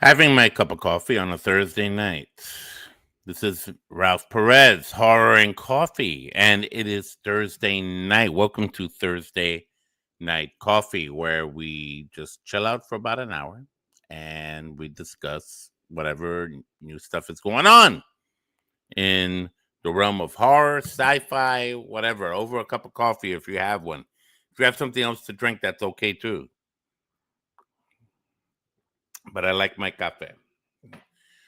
Having my cup of coffee on a Thursday night. This is Ralph Perez, Horror and Coffee, and it is Thursday night. Welcome to Thursday Night Coffee, where we just chill out for about an hour and we discuss whatever new stuff is going on in the realm of horror, sci-fi, whatever, over a cup of coffee if you have one. If you have something else to drink, that's okay too. But I like my cafe.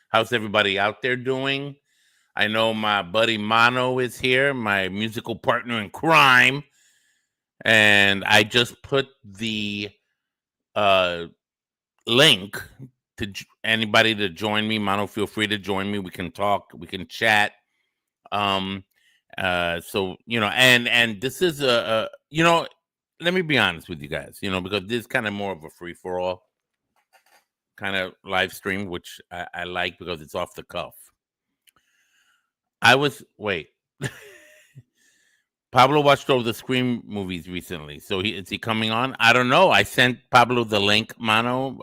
How's everybody out there doing? I know my buddy Mono is here, my musical partner in crime. And I just put the link to anybody to join me. Mono, feel free to join me. We can talk, we can chat. So and this is let me be honest with you guys, because this is kind of more of a free for all kind of live stream, which I like because it's off the cuff. Pablo watched all the Scream movies recently, so is he coming on? I don't know. I sent Pablo the link, Mano.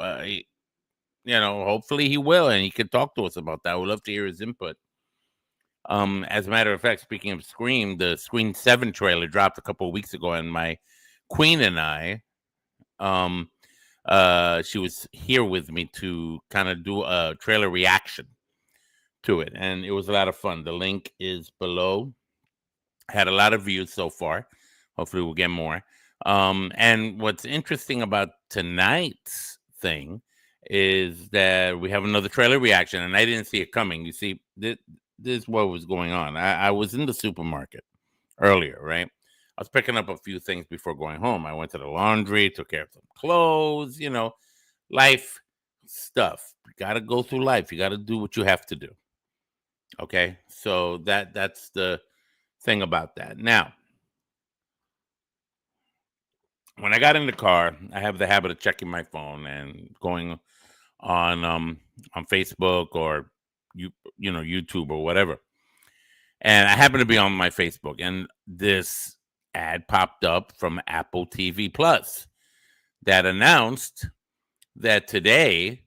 Hopefully he will, and he can talk to us about that. I would love to hear his input. As a matter of fact, speaking of Scream, the Scream 7 trailer dropped a couple of weeks ago, and my queen and I, she was here with me to kind of do a trailer reaction to it, and it was a lot of fun. The link is below. Had a lot of views so far. Hopefully we'll get more. And what's interesting about tonight's thing is that we have another trailer reaction, and I didn't see it coming. You see, this is what was going on. I was in the supermarket earlier, right? I was picking up a few things before going home. I went to the laundry, took care of some clothes, life stuff. You got to go through life. You got to do what you have to do. Okay? So that's the thing about that. Now, when I got in the car, I have the habit of checking my phone and going on Facebook or YouTube or whatever. And I happen to be on my Facebook, and this ad popped up from Apple TV Plus that announced that today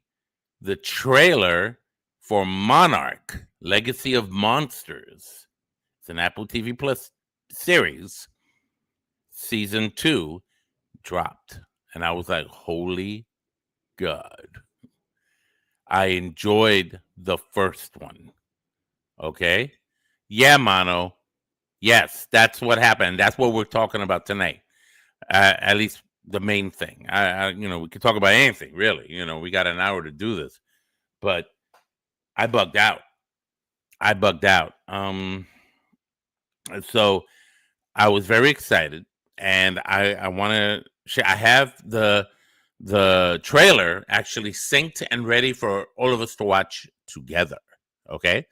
the trailer for Monarch, Legacy of Monsters, it's an Apple TV Plus series, season 2, dropped. And I was like, holy God. I enjoyed the first one. Okay? Yeah, Mono. Yes, that's what happened. That's what we're talking about tonight. At least the main thing. We could talk about anything, really. We got an hour to do this. But I bugged out. So I was very excited, and I want to share. I have the trailer actually synced and ready for all of us to watch together. Okay,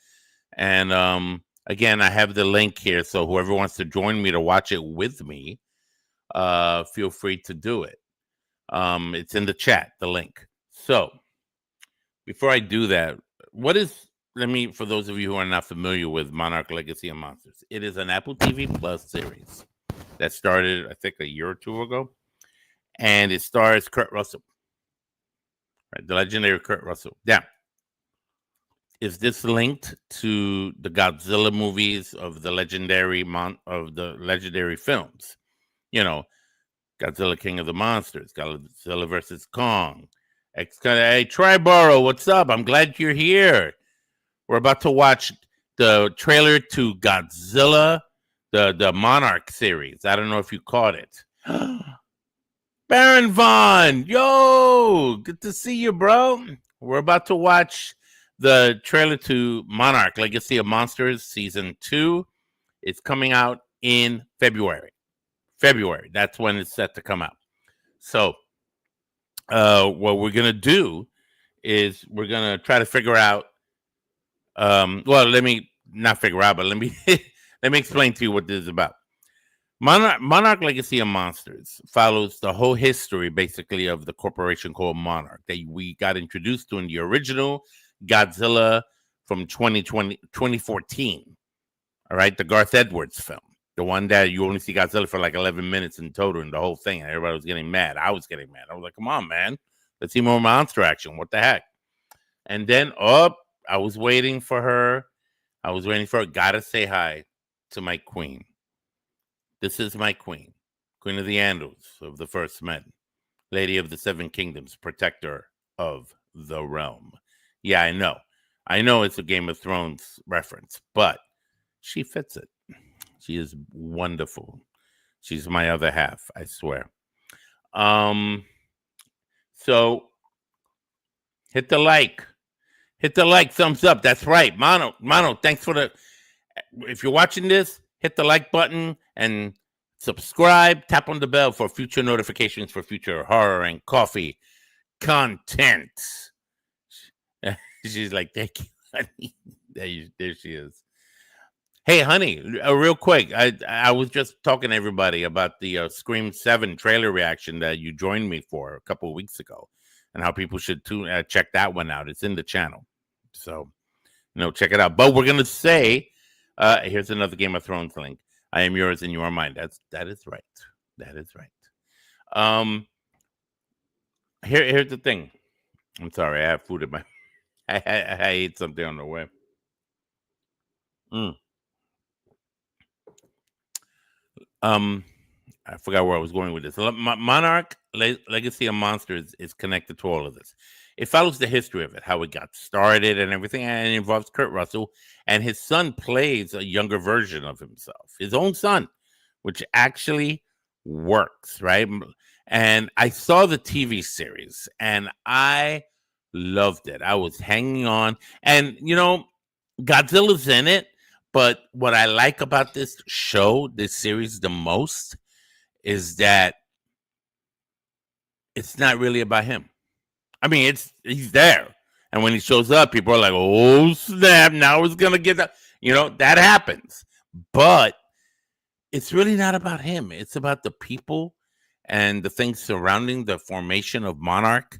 and again, I have the link here, so whoever wants to join me to watch it with me, feel free to do it. It's in the chat, the link. So before I do that, for those of you who are not familiar with Monarch Legacy of Monsters, it is an Apple TV Plus series that started, I think, a year or two ago, and it stars Kurt Russell, right? The legendary Kurt Russell. Now, is this linked to the Godzilla movies of the legendary films? Godzilla King of the Monsters, Godzilla versus Kong. Hey, Triboro, what's up? I'm glad you're here. We're about to watch the trailer to Godzilla, the Monarch series. I don't know if you caught it. Baron Vaughn, yo, good to see you, bro. We're about to watch the trailer to Monarch, Legacy of Monsters, Season 2. It's coming out in February. That's when it's set to come out. So what we're going to do is we're going to try to figure out let me not figure out, but let me let me explain to you what this is about. Monarch Legacy of Monsters follows the whole history, basically, of the corporation called Monarch that we got introduced to in the original Godzilla from 2014. All right, the Garth Edwards film, the one that you only see Godzilla for like 11 minutes in total in the whole thing, and everybody was getting mad. I was getting mad. I was like, come on, man, let's see more monster action. What the heck? And then up, I was waiting for her. I was waiting for her. Gotta say hi to my queen. This is my queen, Queen of the Andals of the First Men, Lady of the Seven Kingdoms, Protector of the Realm. Yeah, I know. I know it's a Game of Thrones reference, but she fits it. She is wonderful. She's my other half, I swear. Um, so hit the like. Hit the like, thumbs up. That's right. Mono, thanks for the if you're watching this, hit the like button and subscribe. Tap on the bell for future notifications for future horror and coffee content. She's like, thank you, honey. There she is. Hey, honey, real quick, I was just talking to everybody about the Scream 7 trailer reaction that you joined me for a couple of weeks ago, and how people should check that one out. It's in the channel, so check it out. But we're gonna say, here's another Game of Thrones link. I am yours and you are mine. That is right. That is right. Here's the thing. I'm sorry, I have food in my. I ate something on the way. I forgot where I was going with this. Monarch Legacy of Monsters is connected to all of this. It follows the history of it, how it got started and everything, and it involves Kurt Russell, and his son plays a younger version of himself, his own son, which actually works, right? And I saw the TV series, and I loved it. I was hanging on, and Godzilla's in it, but what I like about this show, this series, the most is that it's not really about him. I mean, he's there, and when he shows up, people are like, "Oh snap! Now it's gonna get that." That happens, but it's really not about him. It's about the people and the things surrounding the formation of Monarch.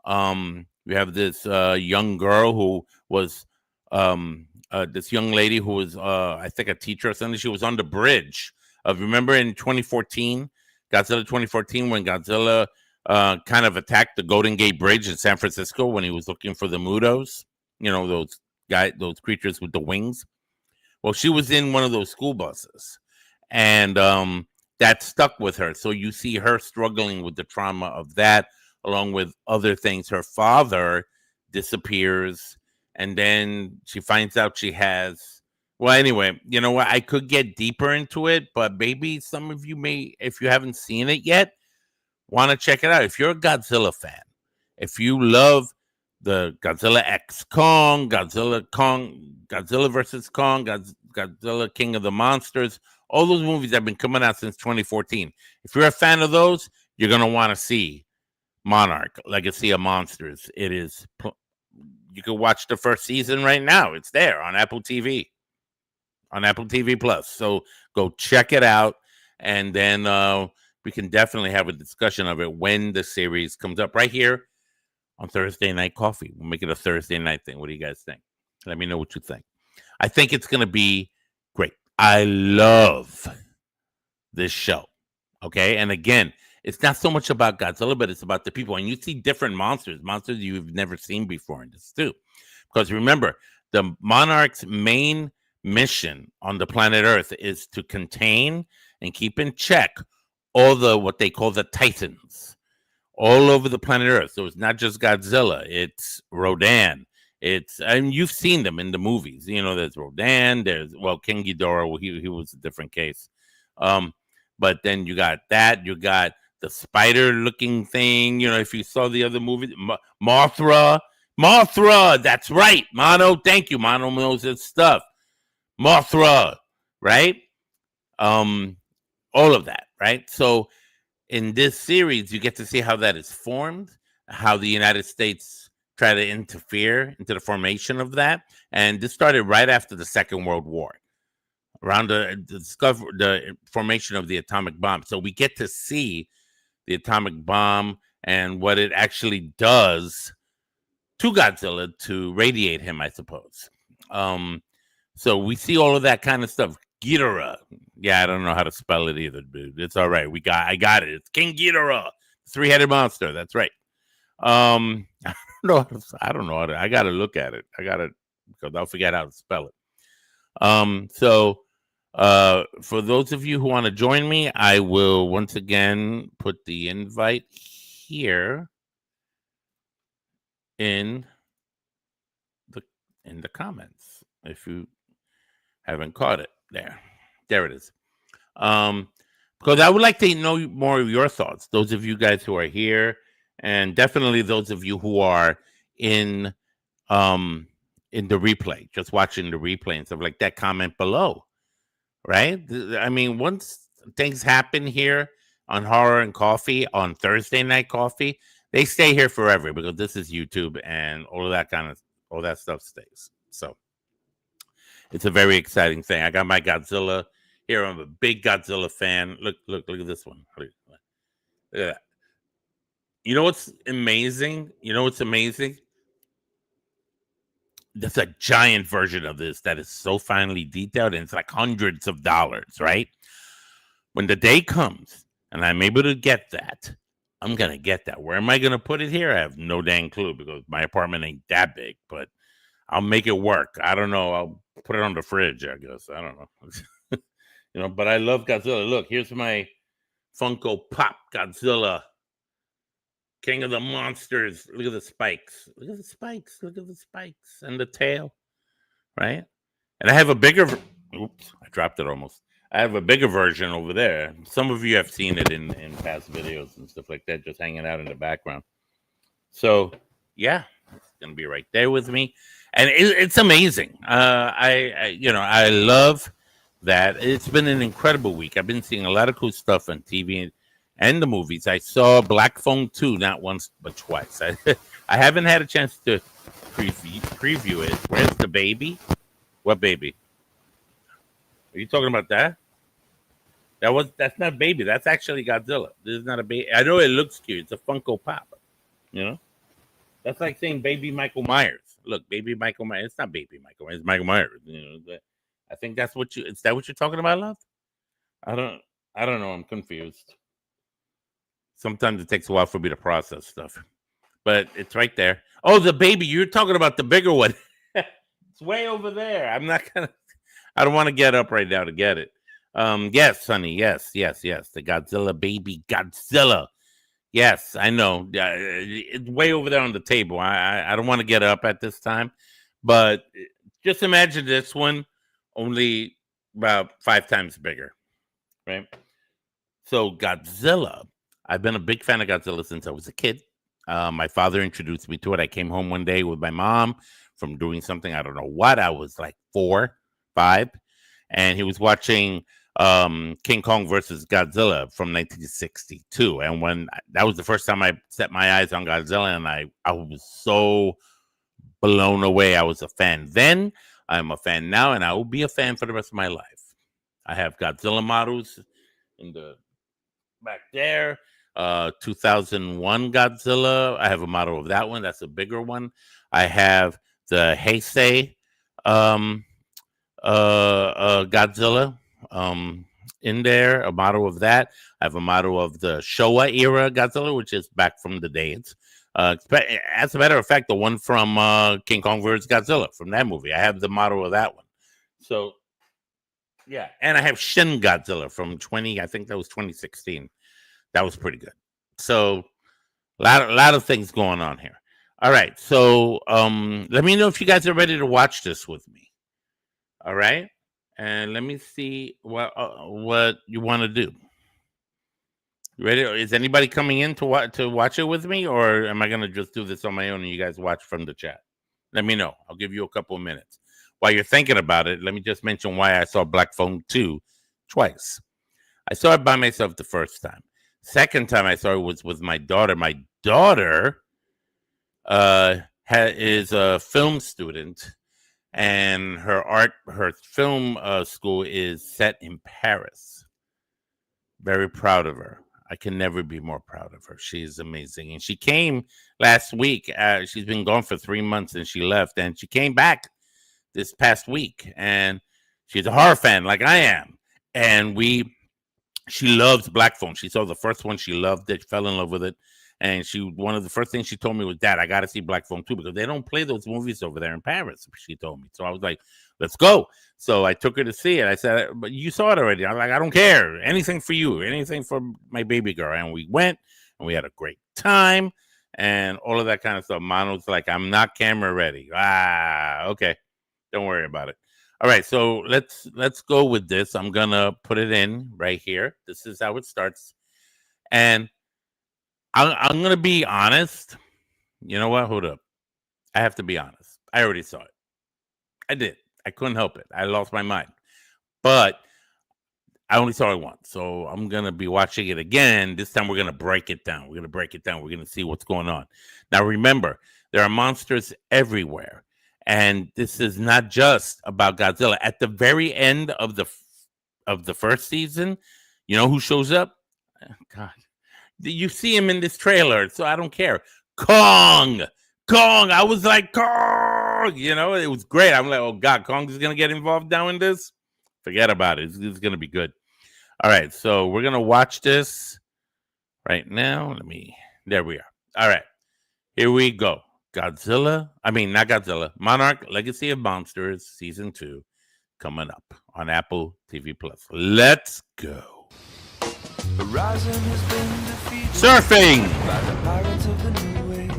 We have this young girl who was this young lady who was I think a teacher or something. She was on the bridge of, remember in 2014, Godzilla 2014, when Godzilla kind of attacked the Golden Gate Bridge in San Francisco when he was looking for the Mutos, those creatures with the wings. Well, she was in one of those school buses, and that stuck with her. So you see her struggling with the trauma of that, along with other things. Her father disappears, and then she finds out she has. Well, anyway, you know what? I could get deeper into it, but maybe some of you may, if you haven't seen it yet, want to check it out. If you're a Godzilla fan, if you love the Godzilla X Kong, Godzilla versus Kong, Godzilla King of the Monsters, all those movies have been coming out since 2014. If you're a fan of those, you're going to want to see Monarch, Legacy of Monsters. It is, you can watch the first season right now. It's there on Apple TV, on Apple TV Plus. So go check it out, and then we can definitely have a discussion of it when the series comes up right here on Thursday Night Coffee. We'll make it a Thursday night thing. What do you guys think? Let me know what you think. I think it's going to be great. I love this show. Okay. And again, it's not so much about Godzilla, but it's about the people. And you see different monsters you've never seen before in this too. Because remember, the Monarch's main mission on the planet Earth is to contain and keep in check all the what they call the Titans all over the planet Earth. So it's not just Godzilla, it's Rodan. And you've seen them in the movies. There's Rodan, there's King Ghidorah, he was a different case. But then you got the spider-looking thing. If you saw the other movie, Mothra, that's right. Mono, thank you. Mono knows his stuff. Mothra, right? All of that, right? So in this series, you get to see how that is formed, how the United States try to interfere into the formation of that. And this started right after the Second World War, around the formation of the atomic bomb. So we get to see the atomic bomb and what it actually does to Godzilla to radiate him, I suppose. So we see all of that kind of stuff. Ghidorah. Yeah, I don't know how to spell it either, dude. It's all right. I got it. It's King Ghidorah, three-headed monster. That's right. I don't know. I don't know. I got to look at it. I got to because I'll forget how to spell it. So for those of you who want to join me, I will once again put the invite here in the comments if you haven't caught it. There it is. Because I would like to know more of your thoughts, those of you guys who are here, and definitely those of you who are in the replay, just watching the replay and stuff like that. Comment below, right? I mean, once things happen here on Horror and Coffee on Thursday Night Coffee, they stay here forever because this is YouTube and all that stuff stays. So it's a very exciting thing. I got my Godzilla here. I'm a big Godzilla fan. Look at this one. Look at that. You know what's amazing? There's a giant version of this that is so finely detailed, and it's like hundreds of dollars, right? When the day comes and I'm able to get that, I'm going to get that. Where am I going to put it here? I have no dang clue because my apartment ain't that big, but I'll make it work. I don't know. I'll put it on the fridge, I guess. I don't know. But I love Godzilla. Look, here's my Funko Pop Godzilla. King of the monsters. Look at the spikes. Look at the spikes and the tail, right? And I have a bigger. Oops, I dropped it almost. I have a bigger version over there. Some of you have seen it in past videos and stuff like that, just hanging out in the background. So yeah, it's gonna be right there with me, and it's amazing. I love that. It's been an incredible week. I've been seeing a lot of cool stuff on TV and the movies. I saw Black Phone 2 not once but twice. I haven't had a chance to preview it. Where's the baby? What baby? Are you talking about that? That's not baby. That's actually Godzilla. This is not a baby. I know it looks cute. It's a Funko Pop. That's like saying baby Michael Myers. Look, baby Michael Myers. It's not baby Michael Myers. It's Michael Myers. I think that's what is that what you're talking about, love? I don't know. I'm confused. Sometimes it takes a while for me to process stuff, but it's right there. Oh, the baby. You're talking about the bigger one. It's way over there. I don't want to get up right now to get it. Yes, honey. Yes. The Godzilla baby Godzilla. Yes, I know. It's way over there on the table. I don't want to get up at this time, but just imagine this one only about 5 times bigger, right? So Godzilla, I've been a big fan of Godzilla since I was a kid. My father introduced me to it. I came home one day with my mom from doing something. I don't know what. I was like 4, 5, and he was watching King Kong versus Godzilla from 1962. And when that was the first time I set my eyes on Godzilla, and I was so blown away. I was a fan then. I'm a fan now, and I will be a fan for the rest of my life. I have Godzilla models in the back there. 2001 Godzilla. I have a model of that one. That's a bigger one. I have the Heisei Godzilla in there, a model of that. I have a model of the Showa era Godzilla, which is back from the days. As a matter of fact, the one from King Kong vs. Godzilla from that movie. I have the model of that one. So yeah, and I have Shin Godzilla from I think that was 2016. That was pretty good. So a lot of things going on here. All right, so let me know if you guys are ready to watch this with me. All right, and let me see what you want to do. You ready? Is anybody coming in to watch it with me, or am I going to just do this on my own and you guys watch from the chat? Let me know. I'll give you a couple of minutes. While you're thinking about it, let me just mention why I saw Black Phone 2 twice. I saw it by myself the first time. Second time I saw it was with my daughter. My daughter is a film student, and her film school is set in Paris. Very proud of her. I can never be more proud of her. She is amazing. And she came last week. She's been gone for 3 months, and she left. And she came back this past week. And she's a horror fan like I am. And she loves Black Phone. She saw the first one. She loved it. Fell in love with it. And one of the first things she told me was, "Dad, I got to see Black Phone 2 because they don't play those movies over there in Paris." She told me. So I was like, "Let's go." So I took her to see it. I said, "But you saw it already." I'm like, "I don't care. Anything for you. Anything for my baby girl." And we went and we had a great time and all of that kind of stuff. Mano's like, "I'm not camera ready." Okay. Don't worry about it. All right, so let's go with this. I'm gonna put it in right here. This is how it starts. And I'm gonna be honest. You know what? Hold up. I have to be honest. I already saw it. I did. I couldn't help it. I lost my mind. But I only saw it once. So I'm gonna be watching it again. This time we're gonna break it down. We're gonna see what's going on. Now remember, there are monsters everywhere. And this is not just about Godzilla. At the very end of the first season, you know who shows up? God, you see him in this trailer, so I don't care. Kong. I was like, Kong. You know, it was great. I'm like, oh God, Kong is gonna get involved now in this. Forget about it. It's gonna be good. All right, so we're gonna watch this right now. There we are. All right, here we go. Not Godzilla. Monarch, Legacy of Monsters, Season 2, coming up on Apple TV Plus. Let's go. Horizon has been defeated. Surfing! By the pirates of the new age.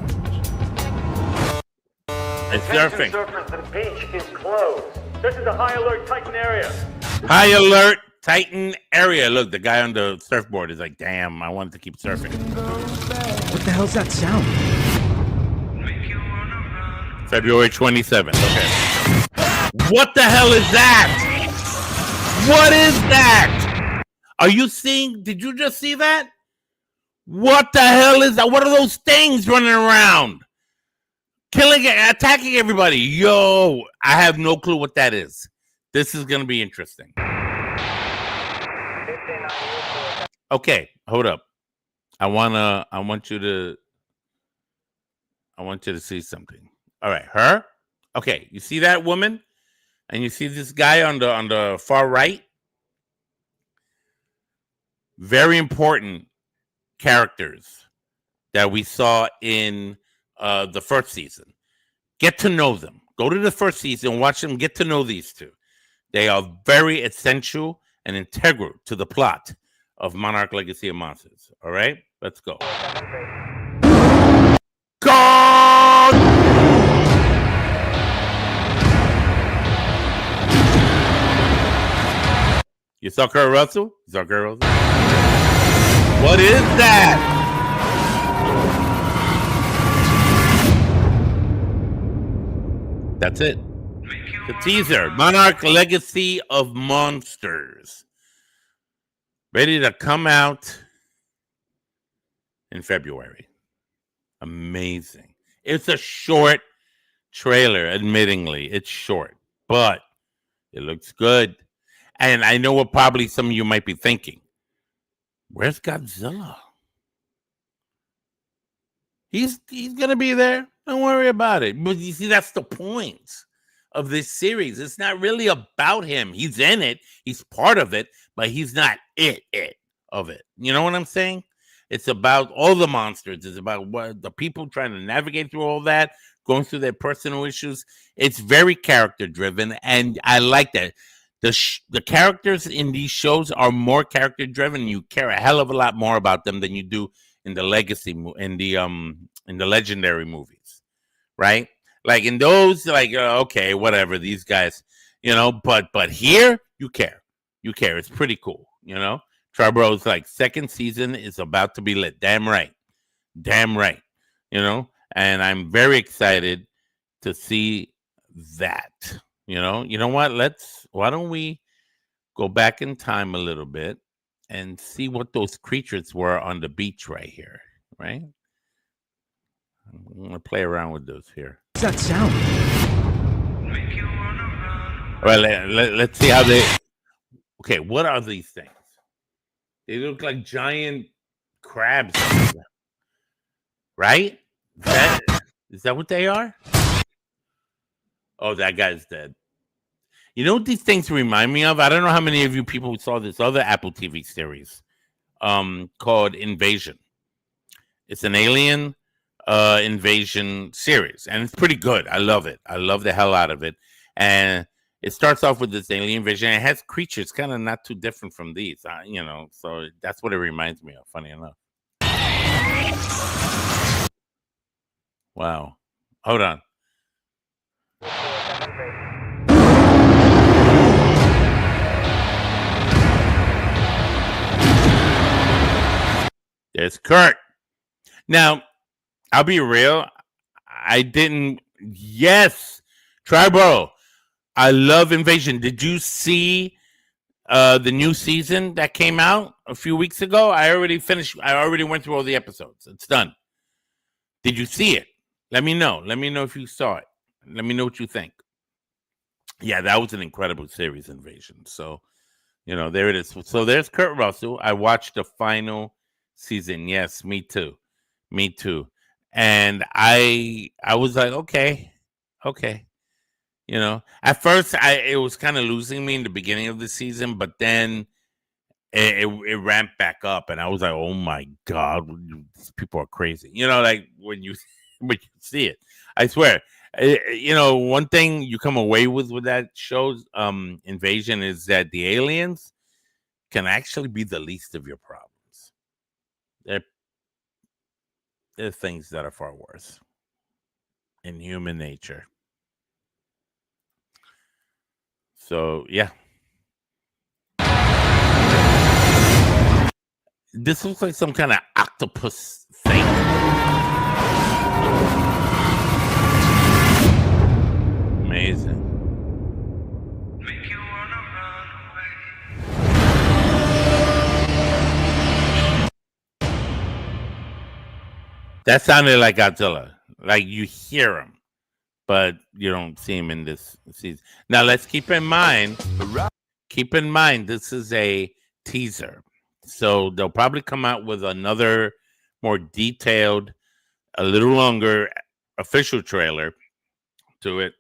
It's surfing. Surfers, the beach is closed. This is a high alert Titan area. High alert Titan area. Look, the guy on the surfboard is like, damn, I wanted to keep surfing. What the hell's that sound? February 27th. Okay. What the hell is that? What is that? Are you seeing? Did you just see that? What the hell is that? What are those things running around? Attacking everybody. Yo, I have no clue what that is. This is going to be interesting. Okay, hold up. I want you to see something. All right, her. Okay, you see that woman, and you see this guy on the far right. Very important characters that we saw in the first season. Get to know them. Go to the first season, watch them. Get to know these two. They are very essential and integral to the plot of Monarch: Legacy of Monsters. All right, let's go. God! You saw Kurt Russell? What is that? That's it. The teaser. Monarch: Legacy of Monsters. Ready to come out in February. Amazing. It's a short trailer, admittingly. It's short, but it looks good. And I know what probably some of you might be thinking. Where's Godzilla? He's going to be there. Don't worry about it. But you see, that's the point of this series. It's not really about him. He's in it. He's part of it, but he's not it of it. You know what I'm saying? It's about all the monsters. It's about what the people trying to navigate through all that, going through their personal issues. It's very character driven, and I like that. The characters in these shows are more character driven. You care a hell of a lot more about them than you do in the legacy in the legendary movies, right? Like in those, like okay, whatever, these guys, you know. But here, you care. It's pretty cool, you know. Triboro's like second season is about to be lit. Damn right, you know. And I'm very excited to see that. You know what? Why don't we go back in time a little bit and see what those creatures were on the beach right here, right? I'm going to play around with those here. What's that sound? All right, let's see how they... Okay, what are these things? They look like giant crabs. Right? Is that what they are? Oh, that guy's dead. You know what these things remind me of? I don't know how many of you people saw this other Apple TV series called Invasion. It's an alien invasion series, and it's pretty good. I love it. I love the hell out of it. And it starts off with this alien invasion. It has creatures kind of not too different from these, so that's what it reminds me of, funny enough. Wow. Hold on. There's Kurt. Now, I'll be real. I didn't. Yes, Tribal. I love Invasion. Did you see the new season that came out a few weeks ago? I already finished. I already went through all the episodes. It's done. Did you see it? Let me know. Let me know if you saw it. Let me know what you think. Yeah, that was an incredible series, Invasion. So, there it is. So there's Kurt Russell. I watched the final season. Yes, me too. Me too. And I was like, okay. At first it was kind of losing me in the beginning of the season, but then it ramped back up, and I was like, oh my God, these people are crazy. Like when you when you see it, I swear. One thing you come away with that show's Invasion is that the aliens can actually be the least of your problems. There are things that are far worse in human nature. So yeah. This looks like some kind of octopus thing. Amazing. Make you wanna run away. That sounded like Godzilla. Like you hear him, but you don't see him in this season. Now let's keep in mind, this is a teaser. So they'll probably come out with another more detailed, a little longer official trailer to it,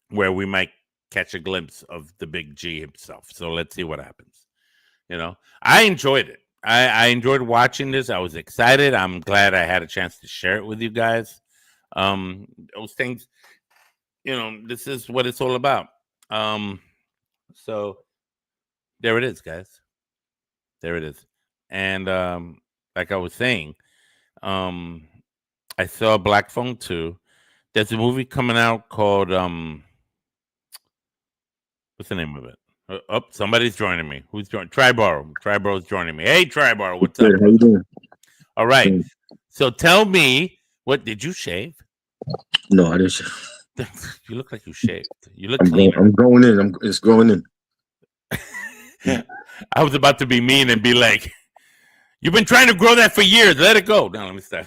where we might catch a glimpse of the big G himself. So let's see what happens. I enjoyed it. I enjoyed watching this. I was excited. I'm glad I had a chance to share it with you guys. Those things, this is what it's all about. So there it is, guys. There it is. And like I was saying, I saw Black Phone 2. There's a movie coming out called what's the name of it? Somebody's joining me. Who's joining? Tribar is joining me. Hey, Tribar, what's up? How you doing? All right. So tell me, what did you shave? No, I didn't. You look like you shaved. You look clean. I'm going in. It's growing in. I was about to be mean and be like, "You've been trying to grow that for years. Let it go." No, let me stop.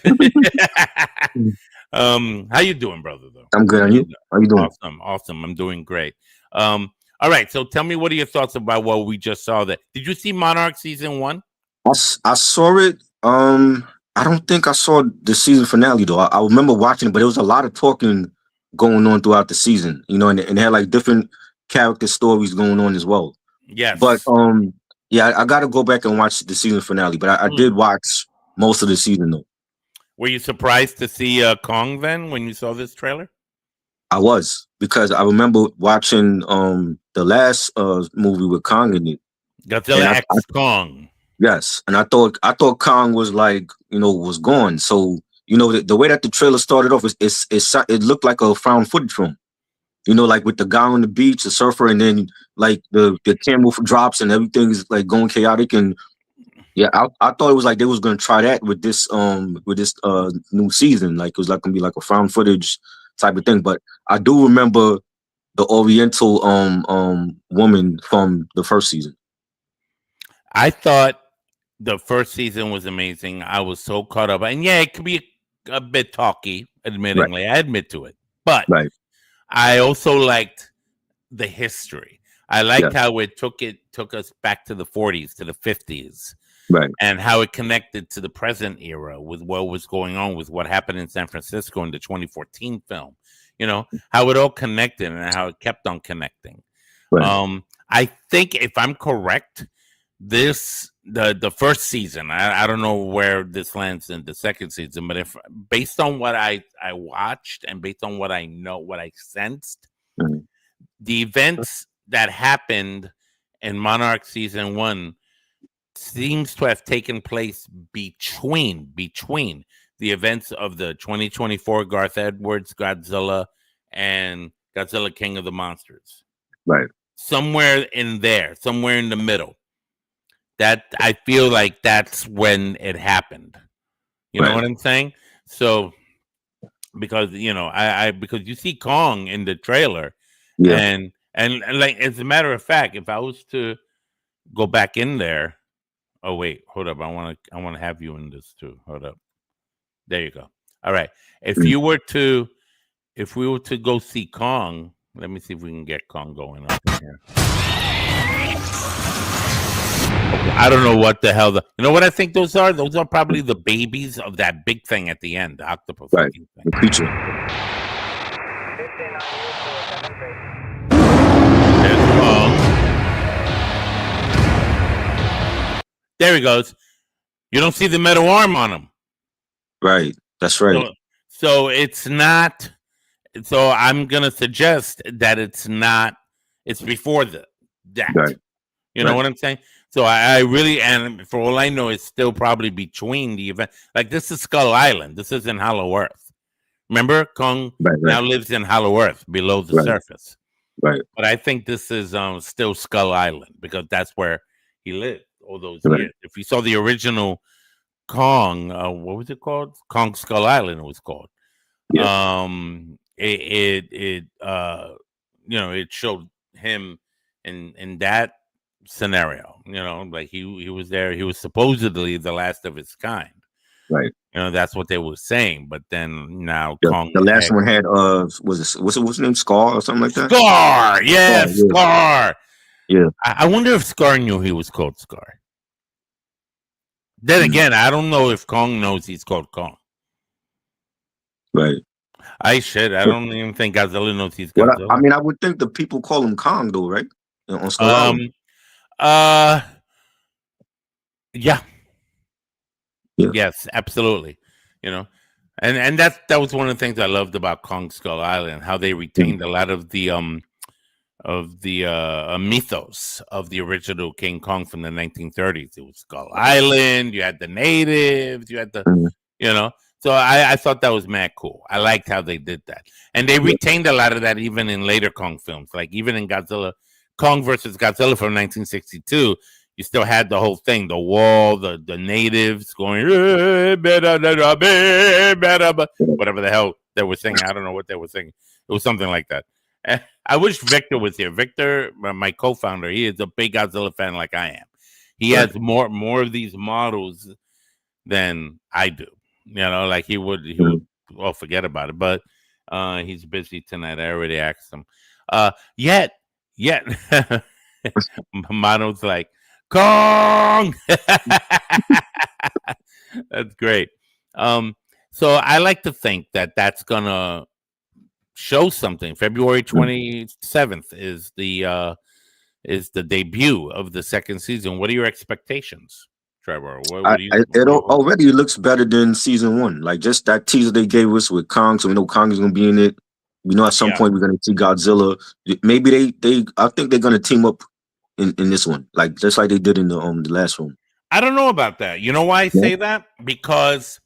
How you doing, brother? Though I'm good. How you doing? Awesome. I'm doing great. All right. So tell me, what are your thoughts about what we just saw? That did you see Monarch season 1? I saw it. I don't think I saw the season finale though. I remember watching it, but there was a lot of talking going on throughout the season. And it had like different character stories going on as well. Yes. But yeah, I got to go back and watch the season finale. But I did watch most of the season though. Were you surprised to see Kong then when you saw this trailer? I was, because I remember watching the last movie with Kong in it. Godzilla X Kong. Yes, and I thought Kong was like, was gone. So the way that the trailer started off it looked like a found footage film. Like with the guy on the beach, the surfer, and then like the camera drops and everything is like going chaotic. And yeah, I thought it was like they was gonna try that with this new season. Like it was like gonna be like a found footage type of thing. But I do remember the Oriental woman from the first season. I thought the first season was amazing. I was so caught up, and yeah, it could be a bit talky, admittingly. Right. I admit to it, but I also liked the history. I liked how it took us back to the 40s, to the 50s, and how it connected to the present era with what was going on, with what happened in San Francisco in the 2014 film. How it all connected and how it kept on connecting. I think, if I'm correct, the first season. I don't know where this lands in the second season, but if based on what I watched and based on what I know, what I sensed, Mhm. the events that happened in Monarch season 1 seems to have taken place between the events of the 2024 Garth Edwards Godzilla and Godzilla King of the Monsters. Right. Somewhere in there, somewhere in the middle. That I feel like that's when it happened. You know Right. what I'm saying? So because I because you see Kong in the trailer, Yeah. and like as a matter of fact, if I was to go back in there, oh wait, hold up, I want to have you in this too. Hold up, there you go. All right, if Mm. you were to if we were to go see Kong, let me see if we can get Kong going up in here. I don't know what the hell. You know what I think those are? Those are probably the babies of that big thing at the end, the octopus Right. looking thing. The creature. There's Kong. There he goes. You don't see the metal arm on him. Right. That's right. So it's not. So I'm gonna suggest that it's not. It's before that. Right. You know Right. what I'm saying? So I really, and for all I know, it's still probably between the event. Like this is Skull Island. This isn't Hollow Earth. Remember, Kong Right. now Right. lives in Hollow Earth below the Right. surface. Right. But I think this is still Skull Island because that's where he lived all those Right. years. If you saw the original Kong, what was it called? Kong Skull Island. It was called. Yeah. It showed him in that scenario. Like he was there. He was supposedly the last of his kind. Right. That's what they were saying. But then now The Kong last one had what's his name, Scar or something like that? Scar, yeah, Yeah. Scar. Yeah. I wonder if Scar knew he was called Scar. Then Mm. again, I don't know if Kong knows he's called Kong. Right. I don't even think Godzilla knows he's Well, I Godzilla. mean, I would think the people call him Kong, though, right? On Skull Island. Uh, yeah, Yeah. yes, absolutely. You know, and that was one of the things I loved about Kong Skull Island, how they retained a lot of the mythos of the original King Kong from the 1930s. It was Skull Island. You had the natives. You had the Mhm. So I thought that was mad cool. I liked how they did that, and they retained a lot of that even in later Kong films, like even in Kong versus Godzilla from 1962. You still had the whole thing, the wall, the natives going, whatever the hell they were singing. I don't know what they were singing. It was something like that. I wish Victor was here. Victor, my co-founder, he is a big Godzilla fan like I am. He has more of these models than I do. Like he would well, forget about it. But he's busy tonight. I already asked him. Yet Mono's like Kong. That's great. So I like to think that that's gonna show something. February 27th is the debut of the second season. What are your expectations, Trevor? What do you? It already looks better than season 1. Like just that teaser they gave us with Kong, so we know Kong is gonna be in it. We know at some point we're gonna see Godzilla. Maybe I think they're gonna team up in this one, like just like they did in the last one. I don't know about that. You know why I say that? Because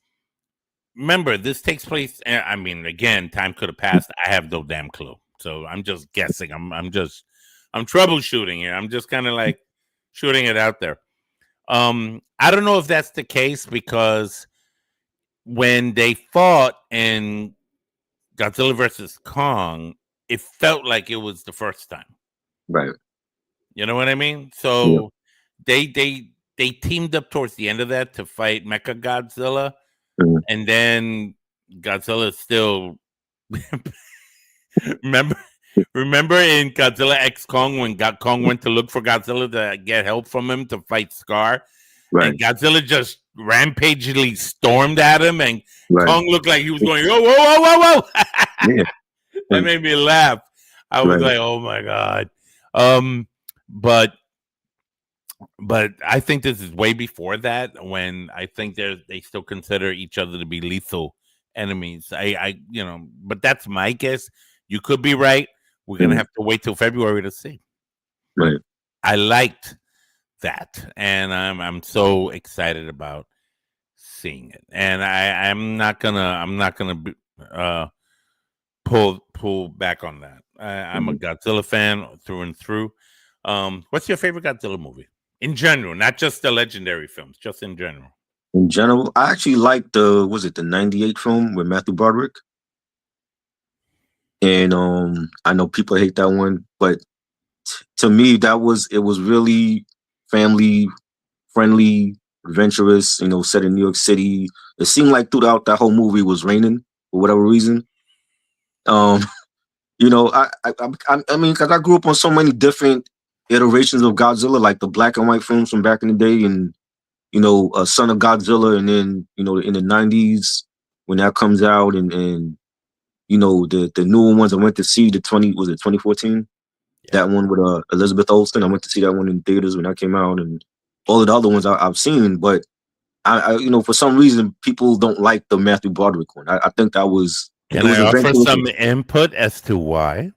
remember, this takes place. I mean, again, time could have passed. I have no damn clue. So I'm just guessing. I'm troubleshooting here. I'm just kind of like shooting it out there. I don't know if that's the case because when they fought in Godzilla versus Kong, it felt like it was the first time. Right. You know what I mean? So they teamed up towards the end of that to fight Mecha Godzilla, and then Godzilla still remember in Godzilla X Kong when Kong went to look for Godzilla to get help from him to fight Scar, and Godzilla just rampagingly stormed at him, and Kong looked like he was going, whoa, whoa, whoa, whoa, whoa. That made me laugh. I was like, oh my God. But But I think this is way before that, when I think they still consider each other to be lethal enemies. But that's my guess. You could be right. We're gonna Mm, have to wait till February to see. right. I liked that, and I'm so excited about seeing it. And I'm not gonna uh, pull back on that. I'm a Mhm. Godzilla fan through and through. What's your favorite Godzilla movie in general, not just the legendary films, just in general? In general, I actually like the '98 film with Matthew Broderick, and I know people hate that one, but to me, it was really family friendly, adventurous. You know, set in New York City. It seemed like throughout that whole movie was raining for whatever reason. Um, you know, I mean, because I grew up on so many different iterations of Godzilla, like the black and white films from back in the day, and Son of Godzilla, and then in the '90s when that comes out, and the newer ones I went to see, the 2014, Yeah. that one with Elizabeth Olsen. I went to see that one in theaters when that came out, and all of the other ones I've seen, but for some reason people don't like the Matthew Broderick one. I think it Can I was offer adventurous. some input as to why?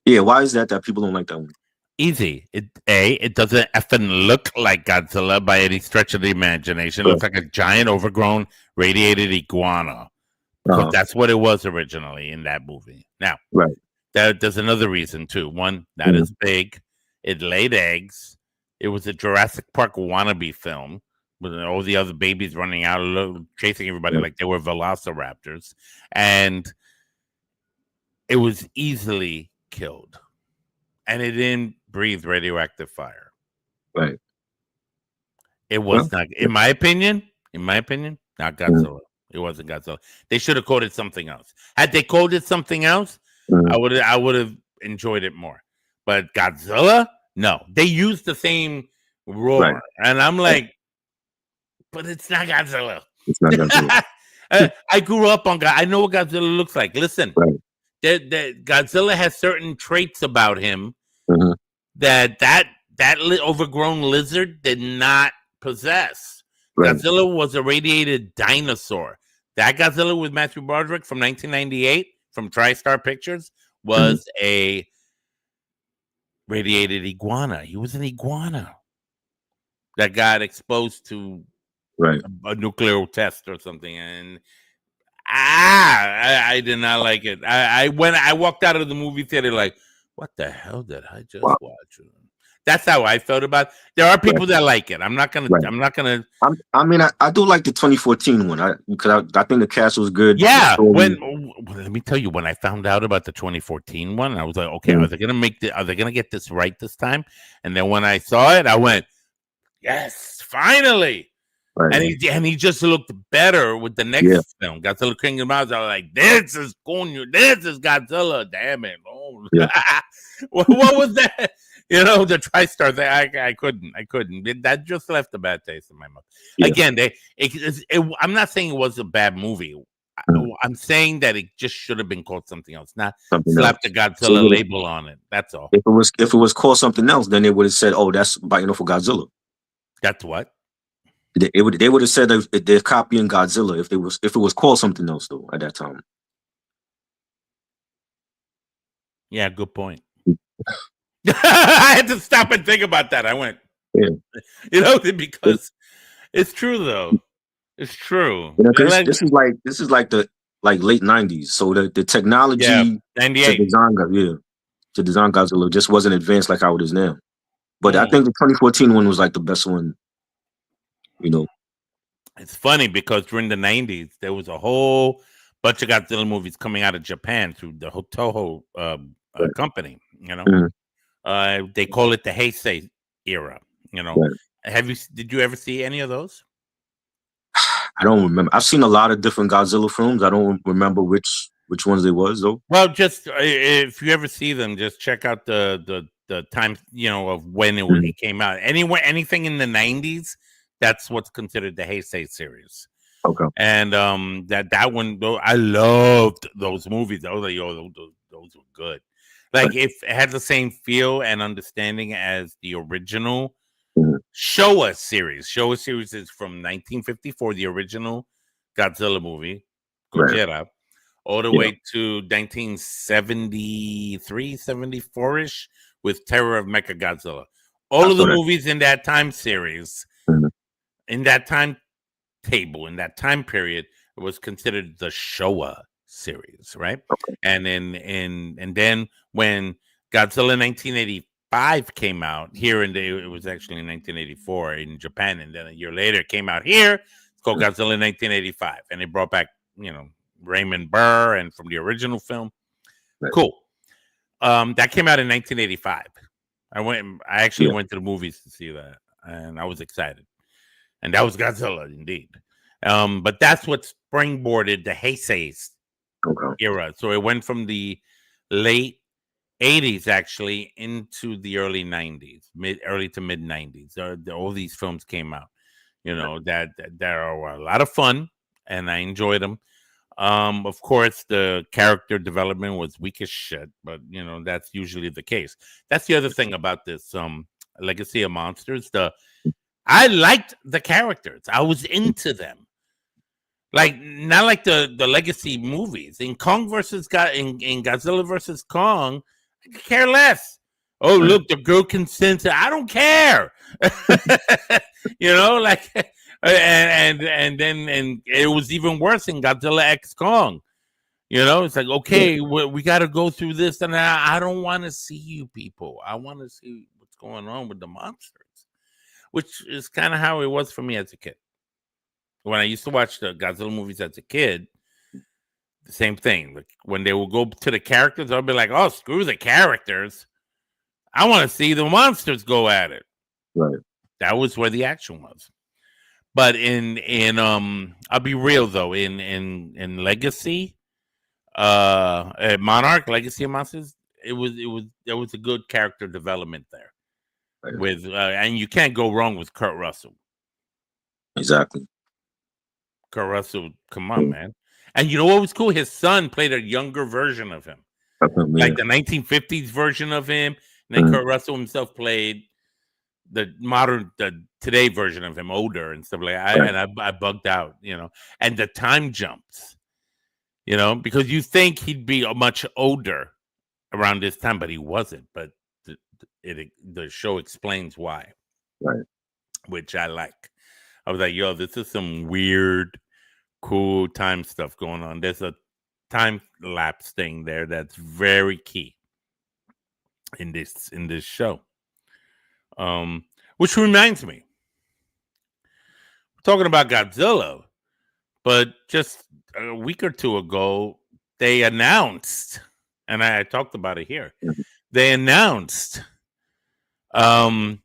Yeah, why is that people don't like that one? Easy. It doesn't effing look like Godzilla by any stretch of the imagination. It Right. looks like a giant, overgrown, radiated iguana, because Uh-huh. that's what it was originally in that movie. Now, Right. there's another reason too. One, not Mhm. as big. It laid eggs. It was a Jurassic Park wannabe film with all the other babies running out, chasing everybody Right. like they were velociraptors, and it was easily killed. And it didn't breathe radioactive fire. Right. It Well, was not, yeah. in my opinion, not Mhm. Godzilla. It wasn't Godzilla. They should have called it something else. Had they called it something else, Mhm. I would have enjoyed it more. But Godzilla, no. They used the same Right. roar, and I'm Right. like, but it's not Godzilla. It's not Godzilla. I grew up on God. I know what Godzilla looks like. Listen, Right. Godzilla has certain traits about him Mhm. that overgrown lizard did not possess. Right. Godzilla was a radiated dinosaur. That Godzilla with Matthew Broderick from 1998 from TriStar Pictures Mhm. was a radiated iguana. He was an iguana that got exposed to Right. a nuclear test or something, and I did not like it. I walked out of the movie theater like, what the hell did I just Wow. watch? That's how I felt about it. There are Right. people that like it. I'm not gonna. Right. I'm not gonna. I mean, I do like the 2014 one. Because I think the cast was good. The Yeah. story. Let me tell you, when I found out about the 2014 one, I was like, okay, Mhm. are they gonna get this right this time? And then when I saw it, I went, yes, finally. Right. And he just looked better with the Yeah. next film, Godzilla King of the Monsters. I was like, this is coño, this is Godzilla. Damn it. Oh. Yeah. What was that? The TriStar thing. I couldn't. That just left a bad taste in my mouth. Yeah. Again, I'm not saying it was a bad movie. Mhm. I'm saying that it just should have been called something else, not Something else. slap the So Godzilla label on it. That's all. if it was called something else, then they would have said, "Oh, that's biting off of Godzilla." That's what? They would have said that they're copying Godzilla if it was called something else though at that time. Yeah, good point. I had to stop and think about that. I went, Yeah. because it's true though. It's true. You know, They're because like, this is like the late '90s, so the yeah, technology to 98. design to design Godzilla just wasn't advanced like how it is now. But I Mm. think the 2014 one was like the best one. You know, It's funny because during the 90s, there was a whole bunch of Godzilla movies coming out of Japan through the Toho right. company. Mhm. They call it the Heisei era. You know, Right. did you ever see any of those? I don't remember. I've seen a lot of different Godzilla films. I don't remember which ones they was though. Well, just if you ever see them, just check out the time of when Mhm. it came out. Anywhere, anything in the 90s, that's what's considered the Heisei series. Okay. And that one, though, I loved those movies. I was like, yo, those were good. Like, Right. if it had the same feel and understanding as the original Mhm. Showa series. Showa series is from 1954, the original Godzilla movie, Right. Gojira, all the Yeah. way to 1973, 74-ish with Terror of Mechagodzilla. I All of the saw that. movies in that time series, Mhm. in that time table, in that time period, it was considered the Showa series, right? Okay. And then when Godzilla 1985 came out here it was actually in 1984 in Japan, and then a year later it came out here. It's called Mhm. Godzilla 1985, and they brought back Raymond Burr and from the original film. Right. Cool. That came out in 1985. I actually Yeah. went to the movies to see that, and I was excited. And that was Godzilla, indeed. But that's what springboarded the Heisei's Okay. era. So it went from the late 80s actually into the early 90s, early to mid 90s. All these films came out, that are a lot of fun, and I enjoyed them. Of course, the character development was weak as shit, but that's usually the case. That's the other thing about this Legacy of Monsters. I liked the characters. I was into them. Like not like the legacy movies. In Kong versus in Godzilla versus Kong, I could care less. Oh, Right. look, the girl consents. I don't care. Like and then it was even worse in Godzilla X Kong. It's like, Yeah. okay, we got to go through this, and I don't want to see you people. I want to see what's going on with the monsters, which is kind of how it was for me as a kid. When I used to watch the Godzilla movies as a kid, the same thing. Like when they will go to the characters, I'll be like, "Oh, screw the characters! I want to see the monsters go at it." Right. That was where the action was. But in I'll be real though. In Legacy, Monarch, Legacy of Monsters, there was a good character development there. Right. With and you can't go wrong with Kurt Russell. Exactly. Kurt Russell, come on, Yeah. man. And you know what was cool? His son played a younger version of him, Yeah. like the 1950s version of him. And then Mhm. Kurt Russell himself played the today version of him, older and stuff like that. Right. I bugged out, and the time jumps, because you think he'd be much older around this time, but he wasn't. But the show explains why, Right. which I like. I was like, yo, this is some weird, cool time stuff going on. There's a time lapse thing there that's very key in this show. Which reminds me, we're talking about Godzilla, but just a week or two ago, they announced, and I talked about it here. Mhm. They announced um,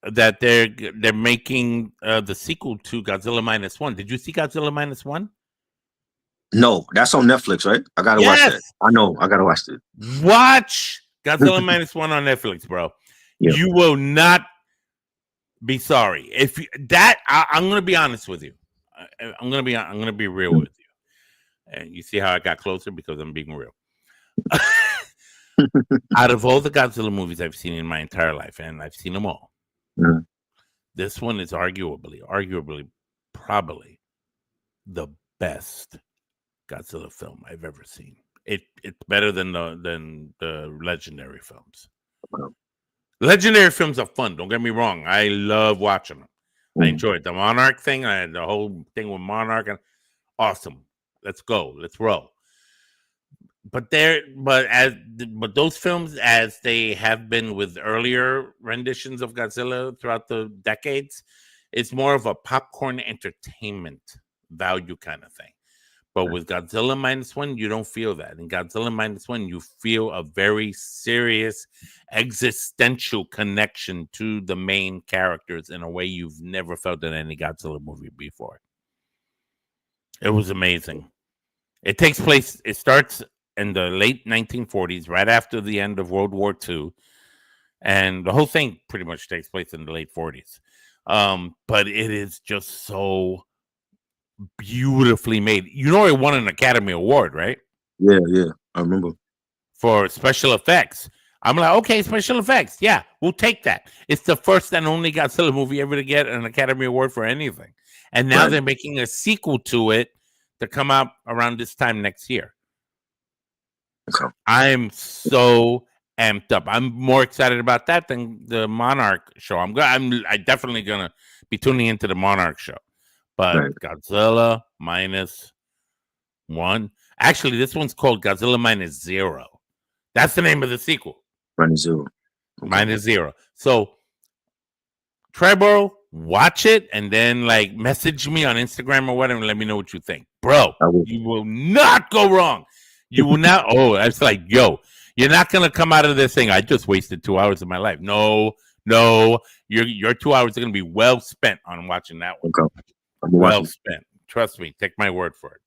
that they're making the sequel to Godzilla -1. Did you see Godzilla -1? No, that's on Netflix, right? I gotta watch that. Yes. I know. I gotta watch it. Watch Godzilla -1 on Netflix, bro. Yeah. You will not be sorry. If you, that, I'm going to be honest with you. I'm going to be real Mhm. with you. And you see how I got closer because I'm being real. Out of all the Godzilla movies I've seen in my entire life, and I've seen them all, Mhm. this one is arguably, probably the best Godzilla film I've ever seen. It's better than the legendary films. Okay. Legendary films are fun. Don't get me wrong. I love watching them. I Mhm. enjoyed the Monarch thing. I had the whole thing with Monarch. And awesome. Let's go. Let's roll. But those films, as they have been with earlier renditions of Godzilla throughout the decades, it's more of a popcorn entertainment value kind of thing. But with Godzilla -1, you don't feel that. In Godzilla -1, you feel a very serious existential connection to the main characters in a way you've never felt in any Godzilla movie before. It was amazing. It starts in the late 1940s, right after the end of World War II. And the whole thing pretty much takes place in the late 40s. But it is just so beautifully made. It won an Academy Award, right? Yeah. Yeah. I remember. For special effects. I'm like, okay, special effects. Yeah, we'll take that. It's the first and only Godzilla movie ever to get an Academy Award for anything. And now Right. they're making a sequel to it to come out around this time next year. Okay. I'm so amped up. I'm more excited about that than the Monarch show. I definitely gonna be tuning into the Monarch show. But Right. Godzilla -1. Actually, this one's called Godzilla -0. That's the name of the sequel. -0. Okay. -0. So Trevor, watch it and then like message me on Instagram or whatever and let me know what you think. Bro, I will. you will not go wrong. You will not. Oh, it's like, yo, you're not gonna come out of this thing. I just wasted 2 hours of my life. No, your 2 hours are gonna be well spent on watching that one. Okay. I'm Well watching. spent. Trust me. Take my word for it.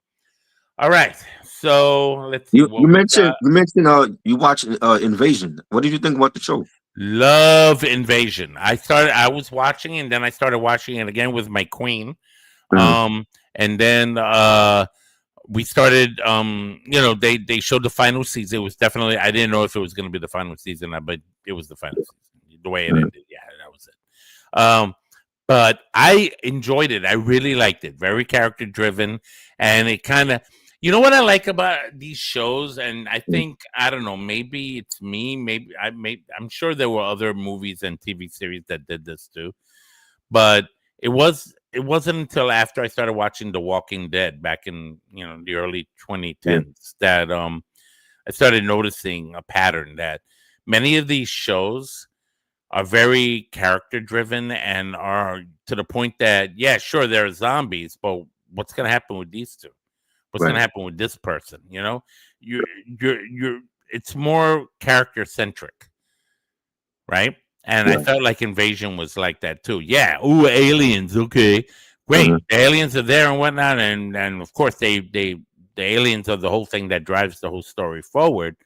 All right. So let's see You what we got. you watch Invasion. What did you think about the show? Love Invasion. I was watching and then I started watching it again with my queen. Mhm. And then we started they showed the final season. It was definitely, I didn't know if it was going to be the final season, but it was the final season. The way it Mhm. ended. Yeah, that was it. But I enjoyed it. I really liked it. Very character driven, and it kind of, what I like about these shows, and I Mhm. think, I don't know, maybe it's me, I'm sure there were other movies and TV series that did this too, but it wasn't until after I started watching The Walking Dead back in the early Yeah. 2010s that I started noticing a pattern that many of these shows are very character driven and are to the point that, yeah, sure, they're zombies, but what's going to happen with these two? What's going Right. to happen with this person? You're it's more character centric, right? And I Right. felt like Invasion was like that too. Yeah, ooh, aliens, okay, great. Mhm. The aliens are there and whatnot, and of course the aliens are the whole thing that drives the whole story forward.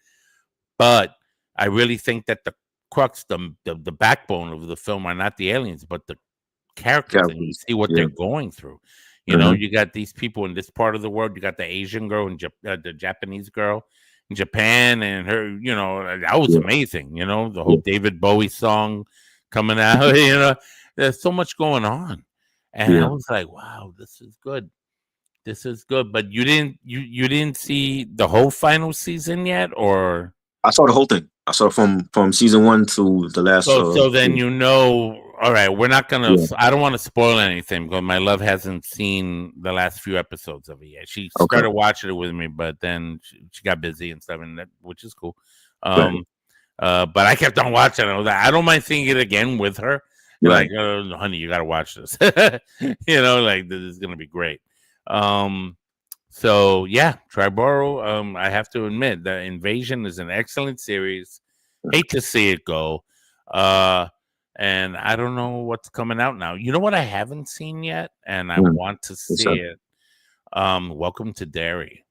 But I really think that the crux, the backbone of the film are not the aliens, but the characters, and you Characters. see what Yeah. they're going through. Mhm. You got these people in this part of the world. You got the Asian girl and the Japanese girl in Japan, and her. That was Yeah. amazing. The whole Yeah. David Bowie song coming out. There's so much going on, and I Yeah. was like, wow, this is good. This is good. But you didn't see the whole final season yet, or I saw the whole thing. I saw from season 1 to the last. so then Season. all right, we're not gonna, Yeah. I don't want to spoil anything because my love hasn't seen the last few episodes of it yet. She Okay. started watching it with me, but then she got busy and stuff, and which is cool. Right. But I kept on watching it. I was like, I don't mind seeing it again with her. And Right. like, honey, you gotta watch this. Like, this is gonna be great. So yeah, Triboro, I have to admit that Invasion is an excellent series. Hate to see it go. Uh and I don't know what's coming out now. You know what I haven't seen yet, and I Mm. want to What's see up? it. Welcome to Derry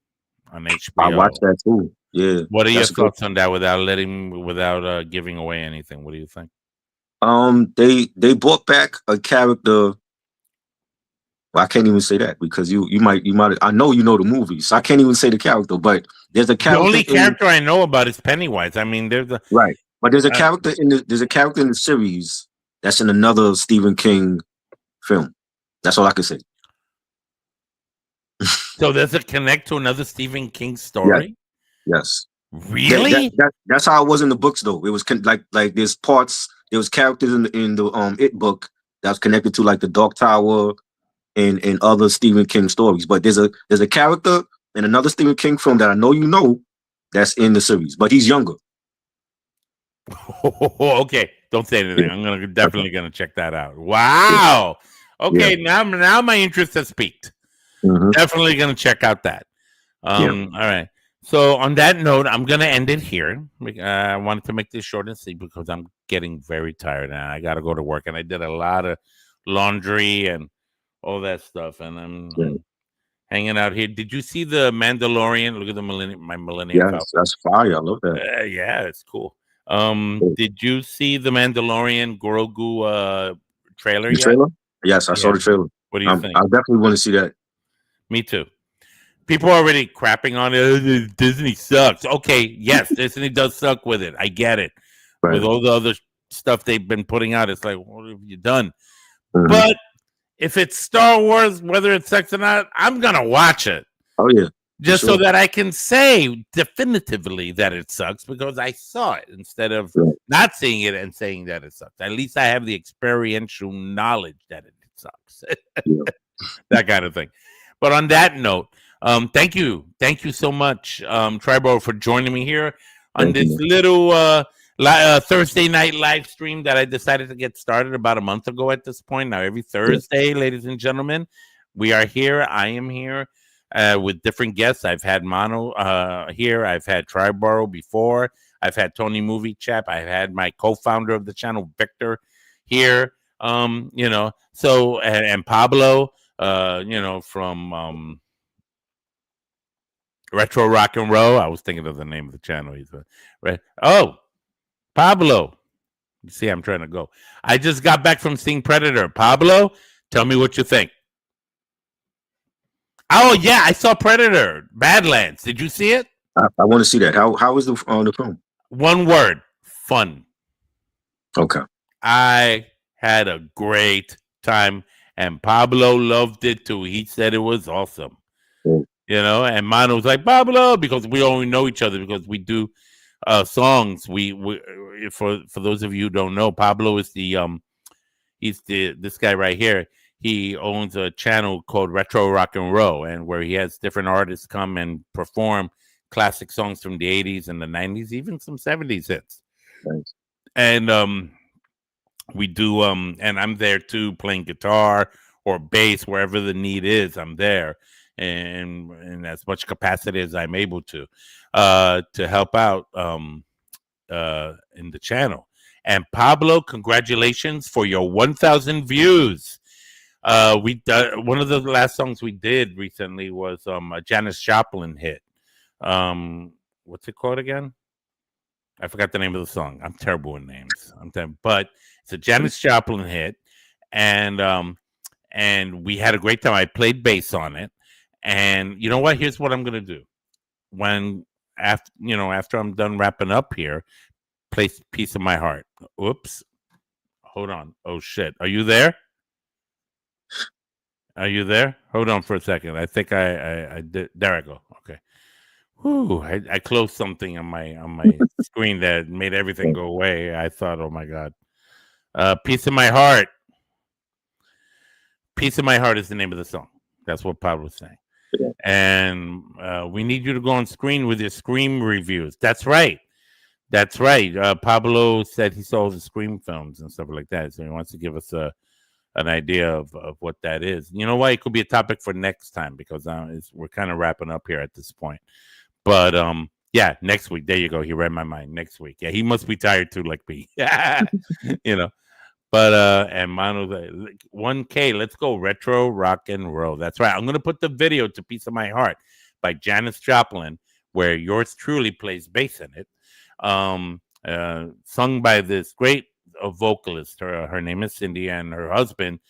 on I HBO. watched that too. Yeah. What are your That's good. thoughts on that without giving away anything? What do you think? They brought back a character. Well, I can't even say that because you might I know you know the movie, so I can't even say the character. But there's a The character only in character I know about is Pennywise. I mean, there's a right, but there's a uh, character in the series that's in another Stephen King film. That's all I can say. so does it connect to another Stephen King Yes, story? yes. Really? That's how it was in the books though. It was like there's parts. There was characters in the It book that was connected to like the Dark Tower and other Stephen King stories. But there's a character in another Stephen King film that I know you know that's in the series, but he's younger. Okay, don't say anything. Yeah. I'm gonna Okay. definitely gonna check that out. Yeah. Wow. Yeah. Okay, now my interest has peaked. Hmm. Definitely gonna check out that. Yeah. All right. So on that note, I'm gonna end it here. I wanted to make this short and sweet because I'm getting very tired and I gotta go to work. And I did a lot of laundry and all that stuff, and Yeah. I'm hanging out here. Did you see the Mandalorian? Look at my Millennium Yes, Falcon. that's fire. I love that. Yeah, it's cool. Yeah. Did you see the Mandalorian Grogu trailer The yet? trailer? Yes, I saw Yeah. the trailer. What do you I think? definitely want to see that. Me too. People are already crapping on it. Disney sucks. Okay, yes, Disney does suck with it. I get it. with Right. all the other stuff they've been putting out. It's like, what have you done? Mhm. But if it's Star Wars, whether it sucks or not, I'm gonna watch it Oh yeah, for just so sure. that I can say definitively that it sucks because I saw it instead of Right. not seeing it and saying that it sucks. At least I have the experiential knowledge that it sucks, Yeah. that kind of thing. But on that note, thank you so much, Tribal, for joining me here on Thank you, this man. little Thursday night live stream that I decided to get started about a month ago. At this point, now every Yeah. Thursday, ladies and gentlemen, we are here. I am here with different guests. I've had Mono here. I've had Triborough before. I've had Tony Movie Chap. I've had my co-founder of the channel, Victor, here. So and Pablo, from Retro Rock and Roll. I was thinking of the name of the channel. He's right. Oh, Pablo. You see, I'm trying to go. I just got back from seeing Predator. Pablo, tell me what you think. Oh yeah, I saw Predator, Badlands. Did you see it? I want to see that. How is the on the phone? One word, fun. Okay. I had a great time, and Pablo loved it too. He said it was awesome. Cool. And Mano was like Pablo because we only know each other because we do songs. We for those of you who don't know, Pablo is this guy right here. He owns a channel called Retro Rock and Roll, and where he has different artists come and perform classic songs from the 80s and the 90s, even some 70s hits. Thanks. And we do and I'm there too, playing guitar or bass wherever the need is. I'm there and in as much capacity as I'm able to help out in the channel. And Pablo, congratulations for your 1,000 views. One of the last songs we did recently was a Janis Joplin hit. What's it called again? I forgot the name of the song. I'm terrible with names. But it's a Janis Joplin hit, and we had a great time. I played bass on it, and you know what? Here's what I'm gonna do. When after I'm done wrapping up here, play "Piece of My Heart." Oops, hold on. Oh shit, are you there? Are you there? Hold on for a second. I think I did. There I go. Okay. Whew, I closed something on my screen that made everything go away. I thought, oh my god. Piece of My Heart. Piece of My Heart is the name of the song. That's what Pablo was saying. Yeah. And we need you to go on screen with your Scream reviews. That's right. That's right. Pablo said he saw the Scream films and stuff like that. So he wants to give us an idea of what that is. You know what? It could be a topic for next time because we're kind of wrapping up here at this point. But yeah, next week. There you go. He read my mind. Next week. Yeah, he must be tired too, like me. But and Mano's 1K. Let's go retro rock and roll. That's right. I'm gonna put the video to "Piece of My Heart" by Janis Joplin, where yours truly plays bass in it. Sung by this great vocalist. Her name is Cindy, and her husband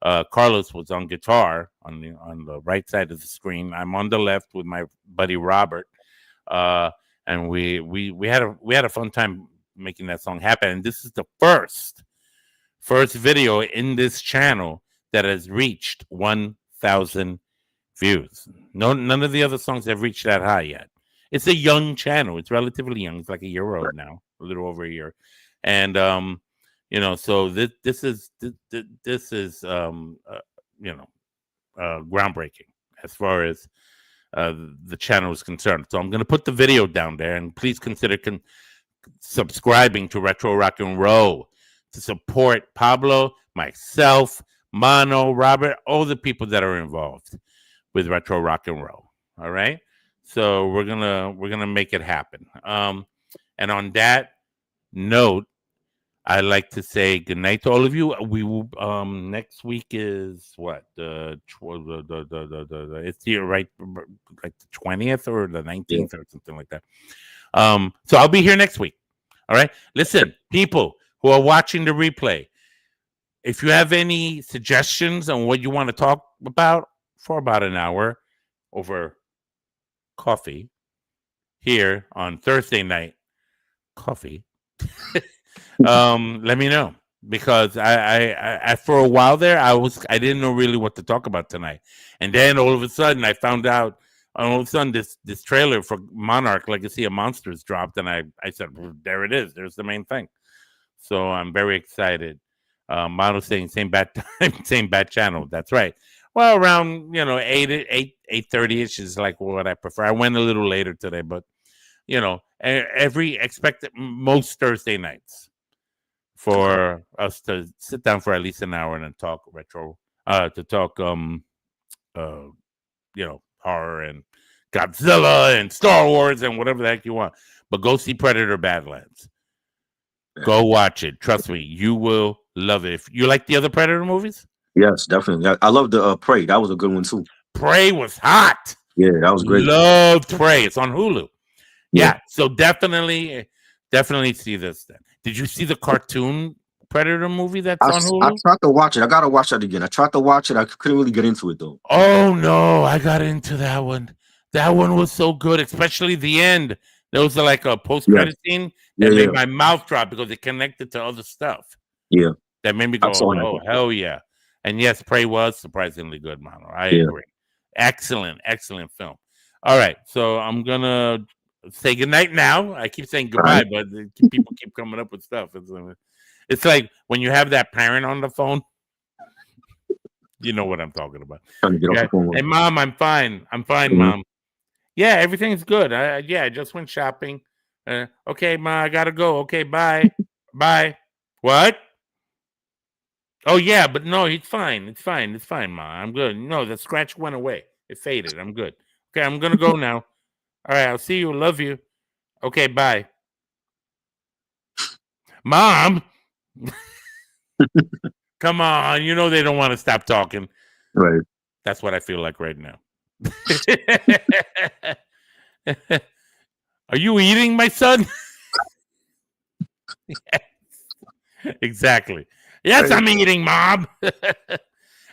Carlos was on guitar on the right side of the screen. I'm on the left with my buddy Robert. And we had a fun time making that song happen. And this is the first video in this channel that has reached 1,000 views. None of the other songs have reached that high yet. It's a young channel. It's relatively young. It's like a year old now, a little over a year. And so this is groundbreaking as far as the channel is concerned. So I'm going to put the video down there, and please consider subscribing to Retro Rock and Roll to support Pablo, myself, Mano, Robert, all the people that are involved with Retro Rock and Roll. All right, so we're gonna make it happen. And on that note, I'd like to say good night to all of you. We will next week is what it's here right like the 20th or the 19th or something like that. So I'll be here next week. All right. Listen, people who are watching the replay, if you have any suggestions on what you want to talk about for about an hour over coffee here on Thursday night, coffee. Let me know because I for a while there I didn't know really what to talk about tonight, and then all of a sudden I found out. All of a sudden, this trailer for Monarch Legacy of Monsters dropped, and I said, well, there it is. There's the main thing. So I'm very excited. Model saying same bat time, same bat channel. That's right. Well, around 8:30 ish is like what I prefer. I went a little later today, but every expected most Thursday nights for us to sit down for at least an hour and then talk retro, to talk uh horror and Godzilla and Star Wars and whatever the heck you want. But go see Predator Badlands. Go watch it. Trust me, you will love it. If you like the other Predator movies, Yes, definitely. I love the Prey. That was a good one too. Prey was hot. Yeah, that was great. Loved Prey. It's on Hulu. Yeah. Yeah, so definitely see this then. Did you see the cartoon Predator movie that's on Hulu? I tried to watch it. I gotta watch that again. I tried to watch it. I couldn't really get into it though. Oh no, I got into that one. That one was so good, especially the end. There was like a post-credit scene that made my mouth drop because it connected to other stuff. Yeah. That made me go, oh, hell yeah. And yes, Prey was surprisingly good, Mano. I agree. Excellent, excellent film. All right, so I'm going to say goodnight now. I keep saying goodbye, but people keep coming up with stuff. It's like when you have that parent on the phone. You know what I'm talking about. Hey, Mom, I'm fine. I'm fine, Mom. Yeah, everything's good. I just went shopping. Okay, Ma, I gotta go. Okay, bye. Bye. What? Oh yeah, but no, it's fine. It's fine. It's fine, Ma. I'm good. No, the scratch went away. It faded. I'm good. Okay, I'm gonna go now. All right, I'll see you. Love you. Okay, bye. Mom. Come on. You know they don't want to stop talking. Right. That's what I feel like right now. Are you eating, my son? Yes. Exactly. Yes, I'm eating, Mom.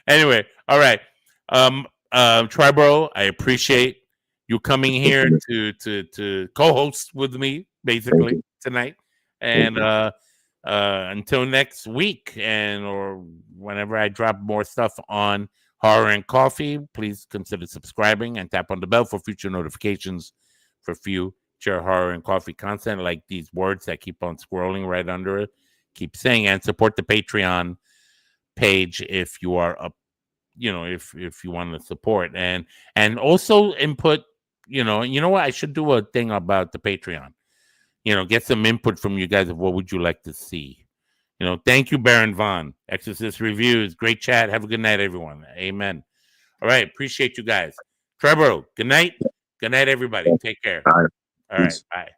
Anyway, all right. Tribro, I appreciate you coming here to co-host with me, basically, tonight. And until next week, or whenever I drop more stuff on Horror and Coffee, please consider subscribing and tap on the bell for future notifications for future Horror and Coffee content, like these words that keep on scrolling right under it. Keep saying, and support the Patreon page if you are up, if you want to support, and also input. You know what? I should do a thing about the Patreon. Get some input from you guys of what would you like to see. Thank you, Baron Vaughn. Exorcist Reviews. Great chat. Have a good night, everyone. Amen. All right. Appreciate you guys. Trevor, good night. Good night, everybody. Take care. All right. Bye.